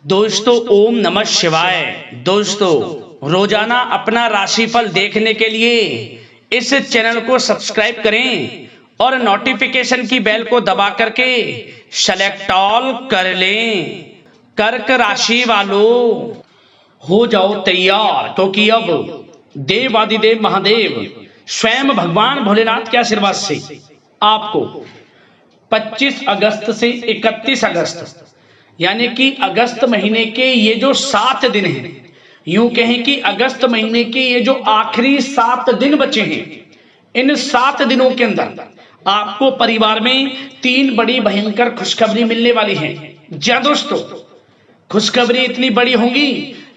दोस्तों ओम नमः शिवाय। दोस्तों रोजाना अपना राशिफल देखने के लिए इस चैनल को सब्सक्राइब करें और नोटिफिकेशन की बेल को दबा करके सेलेक्ट ऑल कर लें। कर्क राशि वालों हो जाओ तैयार, क्योंकि अब देवादिदेव महादेव स्वयं भगवान भोलेनाथ के आशीर्वाद से आपको 25 अगस्त से 31 अगस्त यानी कि अगस्त महीने के ये जो 7 दिन हैं, यूं कहें कि अगस्त महीने के ये जो आखिरी 7 दिन बचे हैं, इन 7 दिनों के अंदर आपको परिवार में 3 बड़ी भयंकर खुशखबरी मिलने वाली है। जी दोस्तों, खुशखबरी इतनी बड़ी होंगी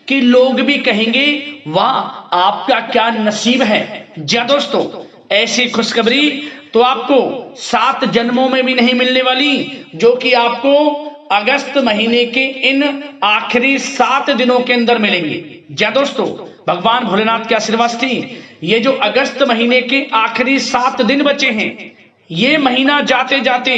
कि लोग भी कहेंगे वाह आपका क्या नसीब है। जी दोस्तों, ऐसी खुशखबरी तो आपको 7 जन्मों में भी नहीं मिलने वाली, जो कि आपको अगस्त महीने के इन आखिरी 7 दिनों के अंदर मिलेंगे। जी दोस्तों, भगवान भोलेनाथ के आशीर्वाद से ये जो अगस्त महीने के आखिरी 7 दिन बचे हैं, ये महीना जाते जाते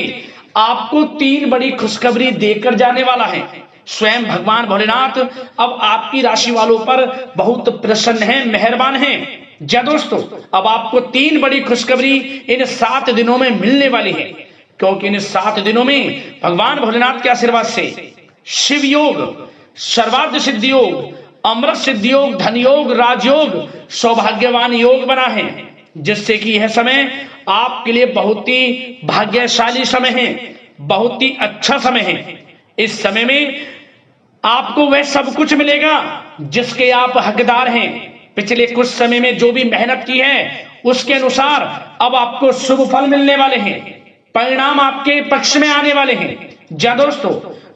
आपको 3 बड़ी खुशखबरी देकर जाने वाला है। स्वयं भगवान भोलेनाथ अब आपकी राशि वालों पर बहुत प्रसन्न हैं, मेहरबान हैं। जी दोस्तों, अब आपको 3 बड़ी खुशखबरी इन 7 दिनों में मिलने वाली है, क्योंकि इन 7 दिनों में भगवान भोलेनाथ के आशीर्वाद से शिव योग, सर्वार्थ सिद्धि योग, अमृत सिद्धि योग, धन योग, राजयोग, सौभाग्यवान योग बना है, जिससे कि यह समय आपके लिए बहुत ही भाग्यशाली समय है, बहुत ही अच्छा समय है। इस समय में आपको वह सब कुछ मिलेगा जिसके आप हकदार हैं। पिछले कुछ समय में जो भी मेहनत की है उसके अनुसार अब आपको शुभ फल मिलने वाले हैं, परिणाम आपके पक्ष में आने वाले हैं। जी दोस्तों,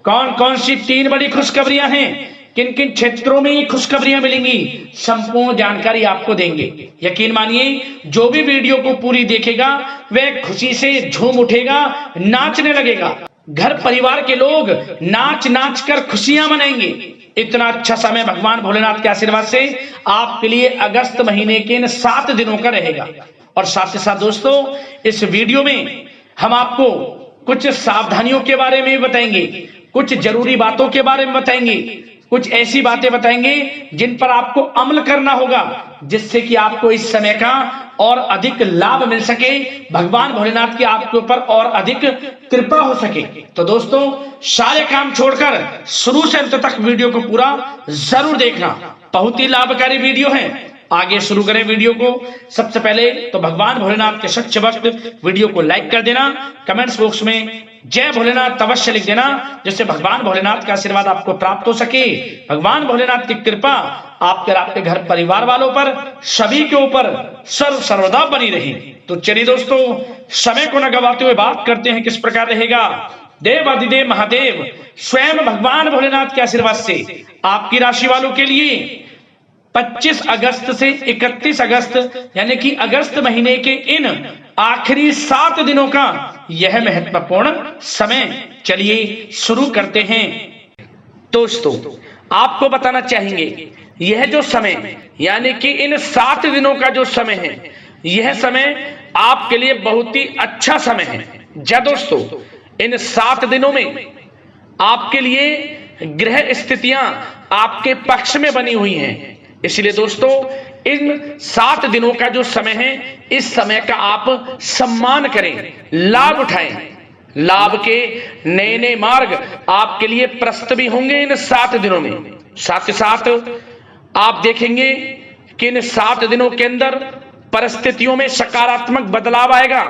कौन कौन सी 3 बड़ी खुशखबरियां हैं, किन किन क्षेत्रों में ये खुशखबरियां मिलेंगी, संपूर्ण जानकारी आपको देंगे। यकीन मानिए, जो भी वीडियो को पूरी देखेगा वह खुशी से झूम उठेगा, नाचने लगेगा। घर परिवार के लोग नाच नाच कर खुशियां मनाएंगे। इतना अच्छा समय भगवान भोलेनाथ के आशीर्वाद से आपके लिए अगस्त महीने के इन 7 दिनों का रहेगा। और साथ ही साथ दोस्तों, इस वीडियो में हम आपको कुछ सावधानियों के बारे में बताएंगे, कुछ जरूरी बातों के बारे में बताएंगे, कुछ ऐसी बातें बताएंगे जिन पर आपको अमल करना होगा, जिससे कि आपको इस समय का और अधिक लाभ मिल सके, भगवान भोलेनाथ की आपके ऊपर और अधिक कृपा हो सके। तो दोस्तों, सारे काम छोड़कर शुरू से अंत तक वीडियो को पूरा जरूर देखना, बहुत ही लाभकारी वीडियो है। आगे शुरू करें वीडियो को। सबसे पहले तो भगवान भोलेनाथ के सच्चे भक्त वीडियो को लाइक कर देना, कमेंट्स बॉक्स में जय भोलेनाथ अवश्य लिख देना, जिससे भगवान भोलेनाथ का आशीर्वाद आपको प्राप्त हो सके, भगवान भोलेनाथ की कृपा आपके घर परिवार वालों पर, सभी के ऊपर सर्वदा बनी रहे। तो चलिए दोस्तों, समय को न गवाते हुए बात करते हैं किस प्रकार रहेगा। देवादिदेव महादेव स्वयं भगवान भोलेनाथ के आशीर्वाद से आपकी राशि वालों के लिए 25 अगस्त से 31 अगस्त यानी कि अगस्त महीने के इन आखिरी 7 दिनों का यह महत्वपूर्ण समय। चलिए शुरू करते हैं। दोस्तों, आपको बताना चाहेंगे, यह जो समय यानी कि इन 7 दिनों का जो समय है, यह समय आपके लिए बहुत ही अच्छा समय है। जी दोस्तों, इन 7 दिनों में आपके लिए ग्रह स्थितियां आपके पक्ष में बनी हुई हैं। इसलिए दोस्तों, इन 7 दिनों का जो समय है, इस समय का आप सम्मान करें, लाभ उठाएं। लाभ के नए नए मार्ग आपके लिए प्रशस्त भी होंगे इन 7 दिनों में। साथ ही साथ आप देखेंगे कि इन 7 दिनों के अंदर परिस्थितियों में सकारात्मक बदलाव आएगा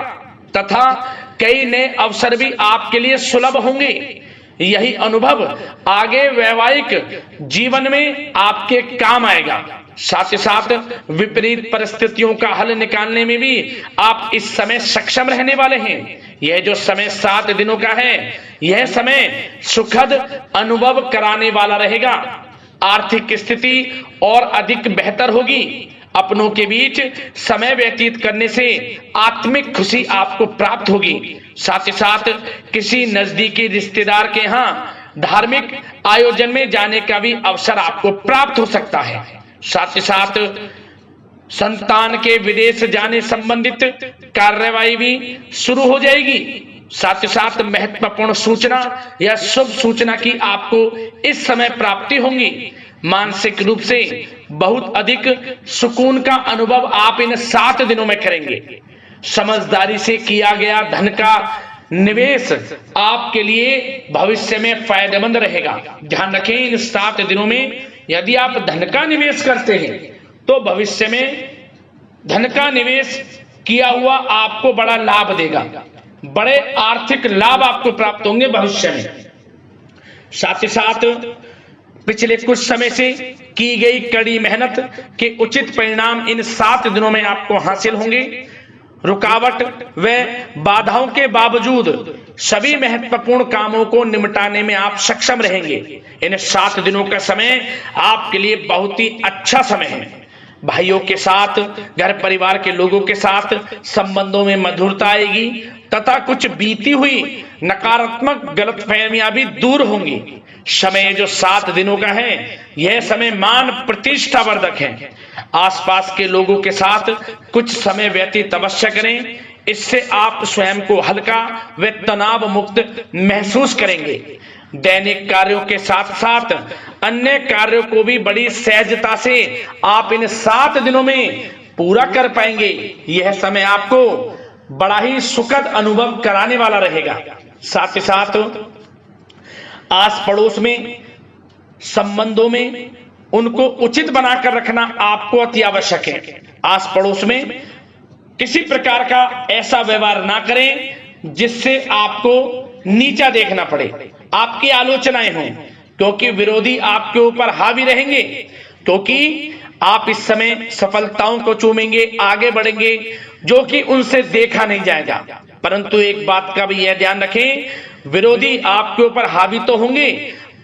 तथा कई नए अवसर भी आपके लिए सुलभ होंगे। यही अनुभव आगे वैवाहिक जीवन में आपके काम आएगा। साथ ही साथ विपरीत परिस्थितियों का हल निकालने में भी आप इस समय सक्षम रहने वाले हैं। यह जो समय 7 दिनों का है, यह समय सुखद अनुभव कराने वाला रहेगा। आर्थिक स्थिति और अधिक बेहतर होगी। अपनों के बीच समय व्यतीत करने से आत्मिक खुशी आपको प्राप्त होगी। साथ ही साथ किसी नजदीकी रिश्तेदार के यहाँ धार्मिक आयोजन में जाने का भी अवसर आपको प्राप्त हो सकता है। साथ ही साथ संतान के विदेश जाने संबंधित कार्यवाही भी शुरू हो जाएगी। साथ ही साथ महत्वपूर्ण सूचना या शुभ सूचना की आपको इस समय प्राप्ति होंगी। मानसिक रूप से बहुत अधिक सुकून का अनुभव आप इन 7 दिनों में करेंगे। समझदारी से किया गया धन का निवेश आपके लिए भविष्य में फायदेमंद रहेगा। ध्यान रखें, इन 7 दिनों में यदि आप धन का निवेश करते हैं तो भविष्य में धन का निवेश किया हुआ आपको बड़ा लाभ देगा, बड़े आर्थिक लाभ आपको प्राप्त होंगे भविष्य में। साथ ही साथ पिछले कुछ समय से की गई कड़ी मेहनत के उचित परिणाम इन 7 दिनों में आपको हासिल होंगे। रुकावट व बाधाओं के बावजूद सभी महत्वपूर्ण कामों को निपटाने में आप सक्षम रहेंगे। इन 7 दिनों का समय आपके लिए बहुत ही अच्छा समय है। भाइयों के साथ, घर परिवार के लोगों के साथ संबंधों में मधुरता आएगी तथा कुछ बीती हुई नकारात्मक गलतफहमियां भी दूर होंगी। समय जो 7 दिनों का है, यह समय मान प्रतिष्ठा वर्धक है। आसपास के लोगों के साथ कुछ समय व्यतीत अवश्य करें, इससे आप स्वयं को हल्का व तनाव मुक्त महसूस करेंगे। दैनिक कार्यों के साथ साथ अन्य कार्यों को भी बड़ी सहजता से आप इन 7 दिनों में पूरा कर पाएंगे। यह समय आपको बड़ा ही सुखद अनुभव कराने वाला रहेगा। साथ ही साथ आस पड़ोस में संबंधों में उनको उचित बनाकर रखना आपको अति आवश्यक है। आस पड़ोस में किसी प्रकार का ऐसा व्यवहार ना करें जिससे आपको नीचा देखना पड़े, आपकी आलोचनाएं हों, क्योंकि विरोधी आपके ऊपर हावी रहेंगे। क्योंकि आप इस समय सफलताओं को चूमेंगे, आगे बढ़ेंगे, जो कि उनसे देखा नहीं जाएगा। परंतु एक बात का भी यह ध्यान रखें, विरोधी आपके ऊपर हावी तो होंगे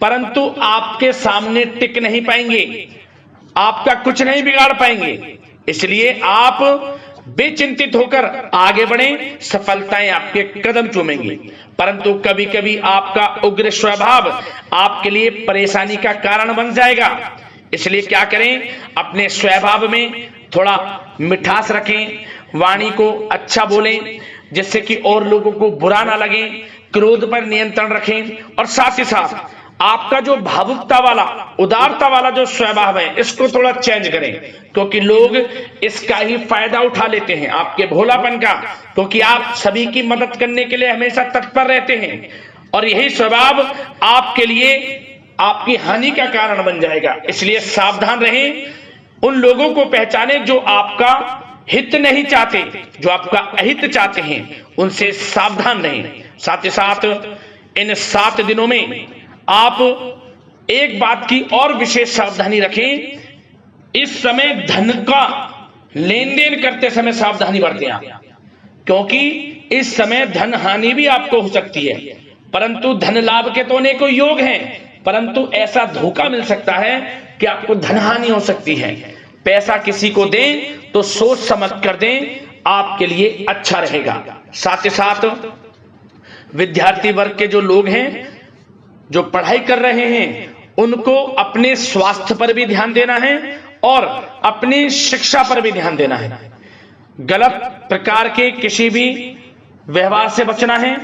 परंतु आपके सामने टिक नहीं पाएंगे, आपका कुछ नहीं बिगाड़ पाएंगे। इसलिए आप बेचिंतित होकर आगे बढ़ें, सफलताएं आपके कदम चूमेंगी। परंतु कभी कभी आपका उग्र स्वभाव आपके लिए परेशानी का कारण बन जाएगा। इसलिए क्या करें, अपने स्वभाव में थोड़ा मिठास रखें, वाणी को अच्छा बोलें जिससे कि और लोगों को बुरा ना लगे, क्रोध पर नियंत्रण रखें। और साथ ही साथ आपका जो भावुकता वाला, उदारता वाला जो स्वभाव है, इसको थोड़ा चेंज करें, क्योंकि लोग इसका ही फायदा उठा लेते हैं, आपके भोलापन का, क्योंकि आप सभी की मदद करने के लिए हमेशा तत्पर रहते हैं। और यही स्वभाव आपके लिए आपकी हानि का कारण बन जाएगा। इसलिए सावधान रहें, उन लोगों को पहचाने जो आपका हित नहीं चाहते, जो आपका अहित चाहते हैं, उनसे सावधान रहें। साथ ही साथ इन 7 दिनों में आप एक बात की और विशेष सावधानी रखें, इस समय धन का लेन देन करते समय सावधानी बरतें आप, क्योंकि इस समय धन हानि भी आपको हो सकती है। परंतु धन लाभ के तो अनेकों योग हैं, परंतु ऐसा धोखा मिल सकता है कि आपको धन हानि हो सकती है। पैसा किसी को दें तो सोच समझ कर दें, आपके लिए अच्छा रहेगा। साथ ही साथ विद्यार्थी वर्ग के जो लोग हैं, जो पढ़ाई कर रहे हैं, उनको अपने स्वास्थ्य पर भी ध्यान देना है और अपनी शिक्षा पर भी ध्यान देना है। गलत प्रकार के किसी भी व्यवहार से बचना है।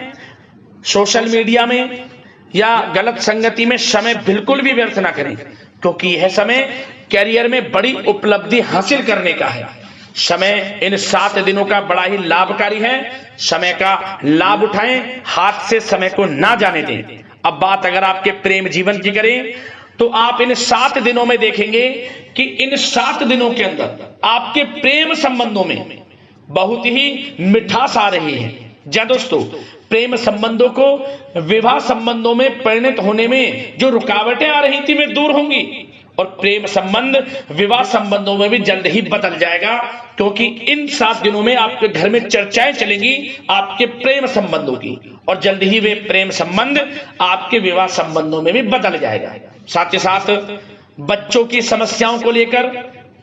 सोशल मीडिया में या गलत संगति में समय बिल्कुल भी व्यर्थ ना करें, क्योंकि यह समय कैरियर में बड़ी उपलब्धि हासिल करने का है। समय इन 7 दिनों का बड़ा ही लाभकारी है। समय का लाभ उठाएं, हाथ से समय को ना जाने दें। अब बात अगर आपके प्रेम जीवन की करें तो आप इन 7 दिनों में देखेंगे कि इन 7 दिनों के अंदर आपके प्रेम संबंधों में बहुत ही मिठास आ रही है। जी दोस्तों, प्रेम संबंधों को विवाह संबंधों में परिणत होने में जो रुकावटें आ रही थी वे दूर होंगी और प्रेम संबंध विवाह संबंधों में भी जल्द ही बदल जाएगा, क्योंकि इन 7 दिनों में आपके घर में चर्चाएं चलेंगी आपके प्रेम संबंधों की और जल्द ही वे प्रेम संबंध आपके विवाह संबंधों में भी बदल जाएगा। साथ ही साथ बच्चों की समस्याओं को लेकर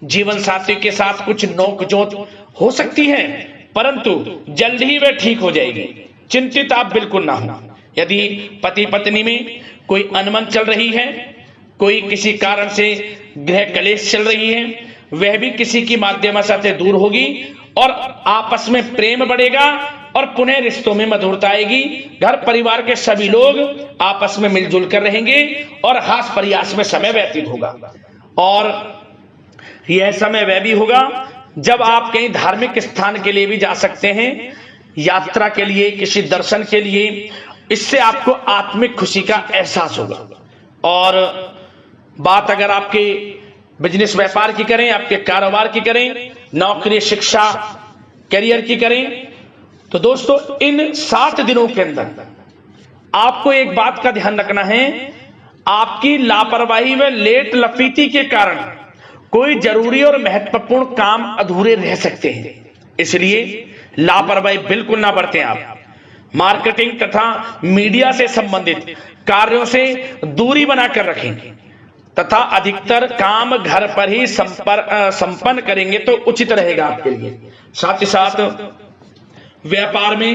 जीवन साथी के साथ कुछ नोकझोंक हो सकती है, परंतु जल्द ही वे ठीक हो जाएगी। चिंतित आप बिल्कुल ना हो। यदि पति पत्नी में कोई अनबन चल रही है, कोई किसी कारण से गृह कलेश चल रही है, वह भी किसी की माध्यम से दूर होगी और आपस में प्रेम बढ़ेगा और पुनः रिश्तों में मधुरता आएगी। घर परिवार के सभी लोग आपस में मिलजुल कर रहेंगे और हास प्रयास में समय व्यतीत होगा। और यह समय वह भी होगा जब आप कहीं धार्मिक स्थान के लिए भी जा सकते हैं, यात्रा के लिए, किसी दर्शन के लिए। इससे आपको आत्मिक खुशी का एहसास होगा। और बात अगर आपके बिजनेस व्यापार की करें, आपके कारोबार की करें, नौकरी, शिक्षा, करियर की करें, तो दोस्तों इन 7 दिनों के अंदर आपको एक बात का ध्यान रखना है, आपकी लापरवाही व लेट लफीती के कारण कोई जरूरी और महत्वपूर्ण काम अधूरे रह सकते हैं। इसलिए लापरवाही बिल्कुल ना बरतें। आप मार्केटिंग तथा मीडिया से संबंधित कार्यों से दूरी बनाकर रखें तथा अधिकतर काम घर पर ही संपन्न करेंगे तो उचित रहेगा आपके लिए। साथ ही साथ व्यापार में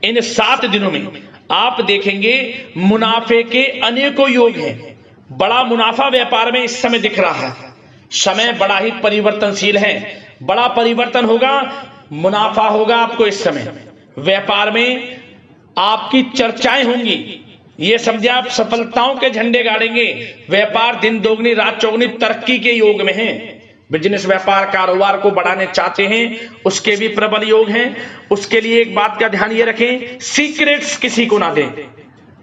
इन 7 दिनों में आप देखेंगे मुनाफे के अनेकों योग हैं। बड़ा मुनाफा व्यापार में इस समय दिख रहा है। समय बड़ा ही परिवर्तनशील है, बड़ा परिवर्तन होगा, मुनाफा होगा आपको इस समय। व्यापार में आपकी चर्चाएं होंगी, ये समझे आप सफलताओं के झंडे गाड़ेंगे। व्यापार दिन दोगुनी रात चौगुनी तरक्की के योग में है। बिजनेस व्यापार कारोबार को बढ़ाने चाहते हैं, उसके भी प्रबल योग हैं। उसके लिए एक बात का ध्यान ये रखें, सीक्रेट्स किसी को ना दें।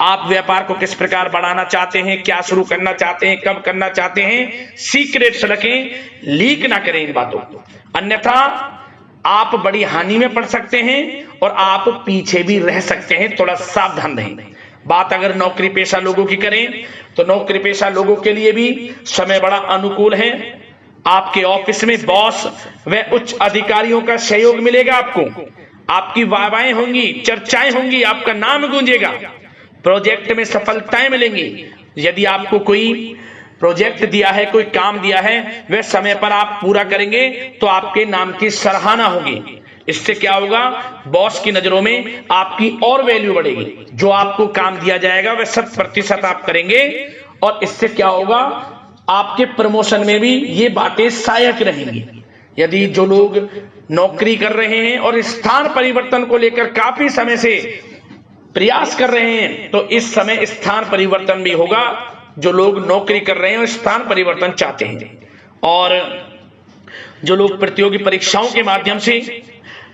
आप व्यापार को किस प्रकार बढ़ाना चाहते हैं, क्या शुरू करना चाहते हैं, कब करना चाहते हैं, सीक्रेट्स रखें, लीक ना करें इन बातों को, अन्यथा आप बड़ी हानि में पड़ सकते हैं और आप पीछे भी रह सकते हैं। थोड़ा सावधान रहें। बात अगर नौकरी पेशा लोगों की करें तो नौकरी पेशा लोगों के लिए भी समय बड़ा अनुकूल है। आपके ऑफिस में बॉस व उच्च अधिकारियों का सहयोग मिलेगा आपको। आपकी वाहवाहें होंगी, चर्चाएं होंगी, आपका नाम गूंजेगा। प्रोजेक्ट में सफलताएं मिलेंगी। यदि आपको कोई प्रोजेक्ट दिया है, कोई काम दिया है, वह समय पर आप पूरा करेंगे तो आपके नाम की सराहना होगी। इससे क्या होगा, बॉस की नजरों में आपकी और वैल्यू बढ़ेगी। जो आपको काम दिया जाएगा वह 100% आप करेंगे और इससे क्या होगा, आपके प्रमोशन में भी ये बातें सहायक रहेंगी। यदि जो लोग नौकरी कर रहे हैं और स्थान परिवर्तन को लेकर काफी समय से प्रयास कर रहे हैं तो इस समय स्थान परिवर्तन भी होगा। जो लोग नौकरी कर रहे हैं और स्थान परिवर्तन चाहते हैं, और जो लोग प्रतियोगी परीक्षाओं के माध्यम से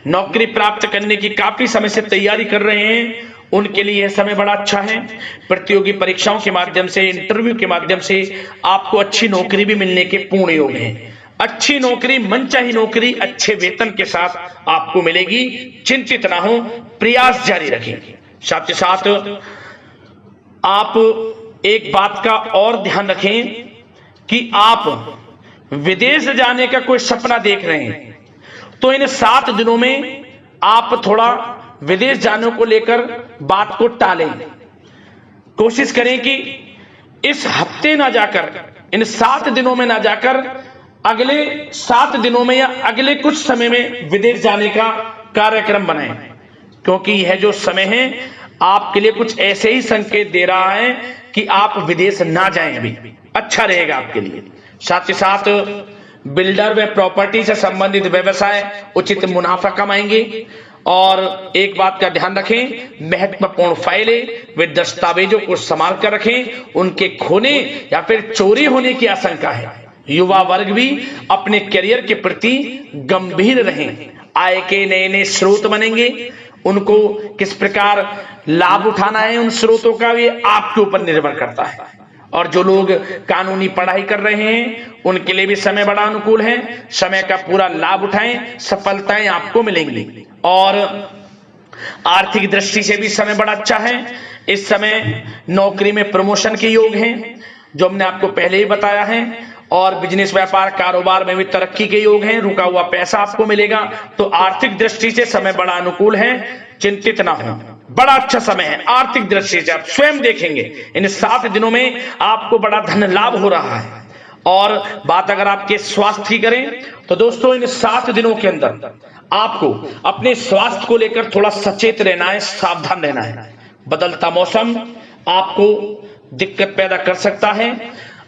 नौकरी प्राप्त करने की काफी समय से तैयारी कर रहे हैं, उनके लिए यह समय बड़ा अच्छा है। प्रतियोगी परीक्षाओं के माध्यम से, इंटरव्यू के माध्यम से आपको अच्छी नौकरी भी मिलने के पूर्ण योग हैं। अच्छी नौकरी, मनचाही नौकरी अच्छे वेतन के साथ आपको मिलेगी। चिंतित ना हो, प्रयास जारी रखें। साथ ही साथ आप एक बात का और ध्यान रखें कि आप विदेश जाने का कोई सपना देख रहे हैं तो इन 7 दिनों में आप थोड़ा विदेश जाने को लेकर बात को टालें। कोशिश करें कि इस हफ्ते ना जाकर, इन 7 दिनों में ना जाकर, अगले 7 दिनों में या अगले कुछ समय में विदेश जाने का कार्यक्रम बनाएं, क्योंकि यह जो समय है आपके लिए कुछ ऐसे ही संकेत दे रहा है कि आप विदेश ना जाएं, अभी अच्छा रहेगा आपके लिए। साथ ही साथ बिल्डर व प्रॉपर्टी से संबंधित व्यवसाय उचित मुनाफा कमाएंगे। और एक बात का ध्यान रखें, महत्वपूर्ण फाइलें व दस्तावेजों को संभाल कर रखें, उनके खोने या फिर चोरी होने की आशंका है। युवा वर्ग भी अपने करियर के प्रति गंभीर रहें। आय के नए नए स्रोत बनेंगे, उनको किस प्रकार लाभ उठाना है उन स्रोतों का, ये आपके ऊपर निर्भर करता है। और जो लोग कानूनी पढ़ाई कर रहे हैं उनके लिए भी समय बड़ा अनुकूल है। समय का पूरा लाभ उठाएं, सफलताएं आपको मिलेंगी। और आर्थिक दृष्टि से भी समय बड़ा अच्छा है। इस समय नौकरी में प्रमोशन के योग हैं, जो हमने आपको पहले ही बताया है। और बिजनेस व्यापार कारोबार में भी तरक्की के योग हैं। रुका हुआ पैसा आपको मिलेगा। तो आर्थिक दृष्टि से समय बड़ा अनुकूल है, चिंतित ना हो, बड़ा अच्छा समय है। आर्थिक दृष्टि से आप स्वयं देखेंगे इन 7 दिनों में आपको बड़ा धन लाभ हो रहा है। और बात अगर आपके स्वास्थ्य की करें तो दोस्तों इन 7 दिनों के अंदर आपको अपने स्वास्थ्य को लेकर थोड़ा सचेत रहना है, सावधान रहना है। बदलता मौसम आपको दिक्कत पैदा कर सकता है।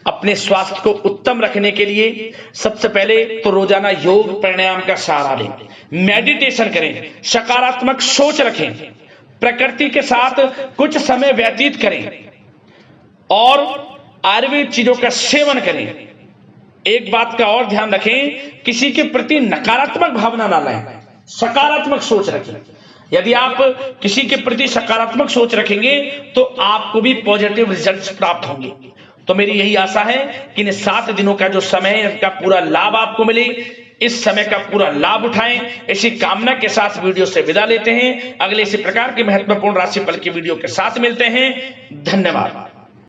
अपने अपने स्वास्थ्य को उत्तम रखने के लिए सबसे पहले तो रोजाना योग प्राणायाम का सहारा लें, मेडिटेशन करें, सकारात्मक सोच रखें, प्रकृति के साथ कुछ समय व्यतीत करें और आयुर्वेद चीजों का सेवन करें। एक बात का और ध्यान रखें, किसी के प्रति नकारात्मक भावना ना लाएं, सकारात्मक सोच रखें। यदि आप किसी के प्रति सकारात्मक सोच रखेंगे तो आपको भी पॉजिटिव रिजल्ट्स प्राप्त होंगे। तो मेरी यही आशा है कि इन 7 दिनों का जो समय है इसका पूरा लाभ आपको मिले, इस समय का पूरा लाभ उठाएं। इसी कामना के साथ वीडियो से विदा लेते हैं। अगले इसी प्रकार के महत्वपूर्ण राशिफल की वीडियो के साथ मिलते हैं। धन्यवाद।